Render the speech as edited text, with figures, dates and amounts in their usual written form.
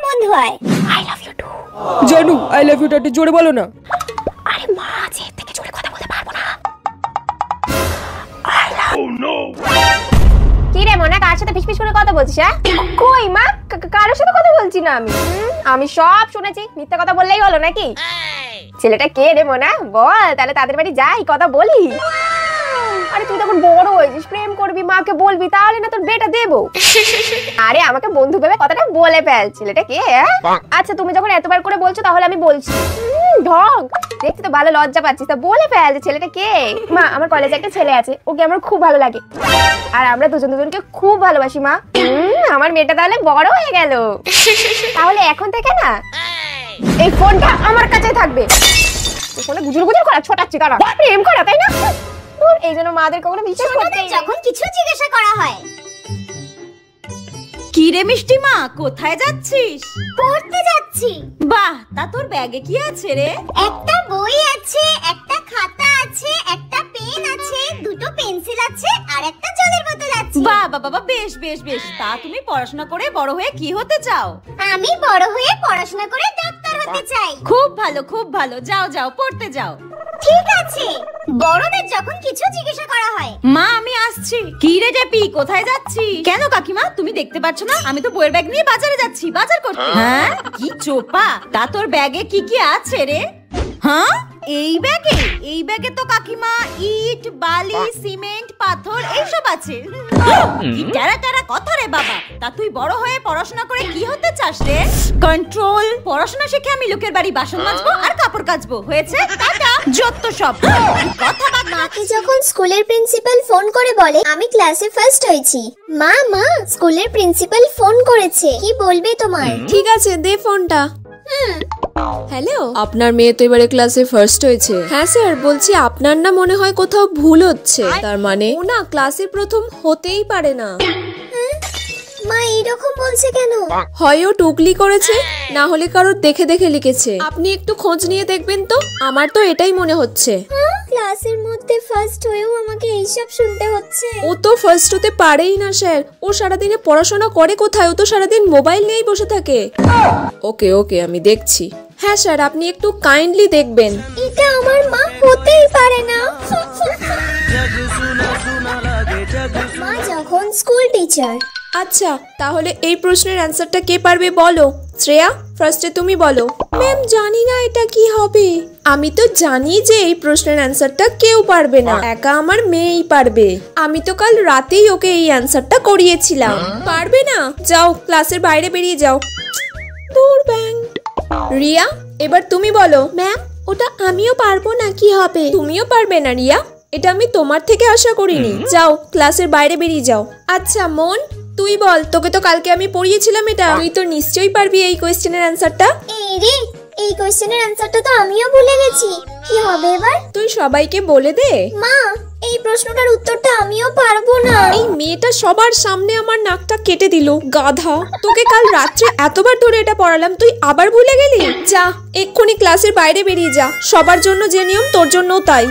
বন্ধু হয়। I love you too. জানু আই লাভ ইউ টা জোরে বলো না। আরে মা আছে থেকে জোরে কথা বলতে পারবো না। I love. Oh no. কি রে মনা, কার সাথে ফিসফিস করে কথা বলছিস? হ্যাঁ কই মা, কারোর সাথে কথা বলছি না আমি সব শুনেছি। মিথ্যা কথা বললেই হলো নাকি? ছেলেটা কে রে মনা, বল তাহলে তাদের বাড়ি যাই কথা বলি। আরে তুই তখন বড় হয়েছিস, প্রেম করবি, মাকে বলবি, তাহলে না তোর বেটা দেবো। আরে আমাকে বন্ধু ভেবে কথাটা বলে ফেল। ছেলেটা কে? আচ্ছা তুমি যখন এতবার করে বলছো তাহলে আমি বলছি। ঢং, দেখছি তো ভালো লজ্জা পাচ্ছিস, তা বলে ফেল যে ছেলেটা কে। মা আমার কলেজে একটা ছেলে আছে, ওকে আমার খুব ভালো লাগে আর আমরা দুজনকে খুব ভালোবাসি মা। আমার মেয়েটা তাহলে বড় হয়ে গেল। তাহলে এখন থেকে না এই ফোনটা আমার কাছে থাকবে। ফোনে গুজুর গুজুর করা ছোটাচ্ছি, তারা প্রেম করা, তাই না? এই জন্য মাদের কখনো বিশ্বাস করতে নেই যখন কিছু জিজ্ঞাসা করা হয়। কি রে মিষ্টি মা, কোথায় যাচ্ছিস? পড়তে যাচ্ছি। বাহ, তা তোর ব্যাগে কি আছে রে? একটা বই আছে, একটা খাতা আছে, একটা পেন আছে, দুটো পেন্সিল আছে আর একটা জলের বোতল আছে। বাহ বাবা, বেশ বেশ বেশ। তা তুমি পড়াশোনা করে বড় হয়ে কি হতে চাও? আমি বড় হয়ে পড়াশোনা করে ডাক্তার হতে চাই। খুব ভালো খুব ভালো, যাও যাও পড়তে যাও। ঠিক আছে, বড়দের যখন কিছু জিজ্ঞাসা করা হয়। মা আমি আসছি। কি রে জেপি, কোথায় যাচ্ছি? কেন কাকিমা, তুমি দেখতে পাচ্ছ না আমি তো বইয়ের ব্যাগ নিয়ে বাজারে যাচ্ছি, বাজার করতে। হ্যাঁ কি চোপা, তা তোর ব্যাগে কি কি আছে রে? হ্যাঁ এই ব্যাগে তো কাকিমা ইট, বালি, সিমেন্ট, পাথর এইসব আছে। কি টেরা টেরা কথা রে বাবা। তা তুই বড় হয়ে পড়াশোনা করে কি হতে চাস রে? কন্ট্রোল। পড়াশোনা শিখে আমি লোকের বাড়ি বাসন মাজবো আর কাপড় কাচবো, হয়েছে? টাটা, যত সব কথা। মাকে যখন স্কুলের প্রিন্সিপাল ফোন করে বলে আমি ক্লাসে ফার্স্ট হয়েছি, মা স্কুলের প্রিন্সিপাল ফোন করেছে, কি বলবে তোমার? ঠিক আছে, দে ফোনটা। হ্যালো, আপনার মেয়ে তো এবারে ক্লাসে ফার্স্ট হয়েছে। হ্যাঁ স্যার, বলছি আপনার না মনে হয় কোথাও ভুল হচ্ছে। তার মানে ও না ক্লাসে প্রথম হতেই পারে না। মা এইরকম বলছে কেন? হয় ও টুকলি করেছে, না হলে কারোর দেখে দেখে লিখেছে। আপনি একটু খোঁজ নিয়ে দেখবেন তো, আমার তো এটাই মনে হচ্ছে। ক্লাসের মধ্যে ফার্স্ট হয়েও আমাকে এইসব শুনতে হচ্ছে। ও তো ফার্স্ট হতে পারেই না স্যার। ও সারাদিনে পড়াশোনা করে কোথায়? ও তো সারাদিন মোবাইল নিয়েই বসে থাকে। ওকে ওকে, আমি দেখছি। হ্যাঁ স্যার, আপনি একটু কাইন্ডলি দেখবেন। এটা আমার মা হতেই পারে না। মা যখন স্কুল টিচার। আচ্ছা, তাহলে এই প্রশ্নের অ্যান্সারটা কে পারবে বলো? শ্রেয়া, ফার্স্টে তুমি বলো। ম্যাম জানি না এটা কি হবে। আমি তো জানি যে এই প্রশ্নের অ্যান্সারটা কেউ পারবে না, একা আমার মেয়েই পারবে। আমি তো কাল রাতেই ওকে এই অ্যান্সারটা করিয়েছিলাম। পারবে না? যাও ক্লাসের বাইরে বেরিয়ে যাও। দূর ব্যাং। রিয়া, এবার তুমি বলো। ম্যাম ওটা আমিও পারবো না, কি হবে? তুমিও পারবে না রিয়া, এটা আমি তোমার থেকে আশা করিনি। যাও ক্লাসের বাইরে বেরিয়ে যাও। আচ্ছা মন, তুই বল, তোকে তো কালকে আমি পড়িয়েছিলাম এটা, তুই তো নিশ্চয়ই পারবি এই কোয়েশ্চেনের অ্যান্সারটা। এই রে, এই কোশ্চেনের অ্যান্সারটা তো আমিও ভুলে গেছি, কি হবে এবার? তুই সবাইকে বলে দে। মা এই প্রশ্নটার উত্তরটা আমিও পারবো না। এই মেয়েটা সবার সামনে আমার নাকটা কেটে দিল, গাধা। তোকে কাল রাত্রে এতবার ধরে এটা পড়ালাম, তুই আবার ভুলে গেলি? যা এক্ষুনি ক্লাসের বাইরে বেরিয়ে যা। সবার জন্য যে নিয়ম তোর জন্যও তাই।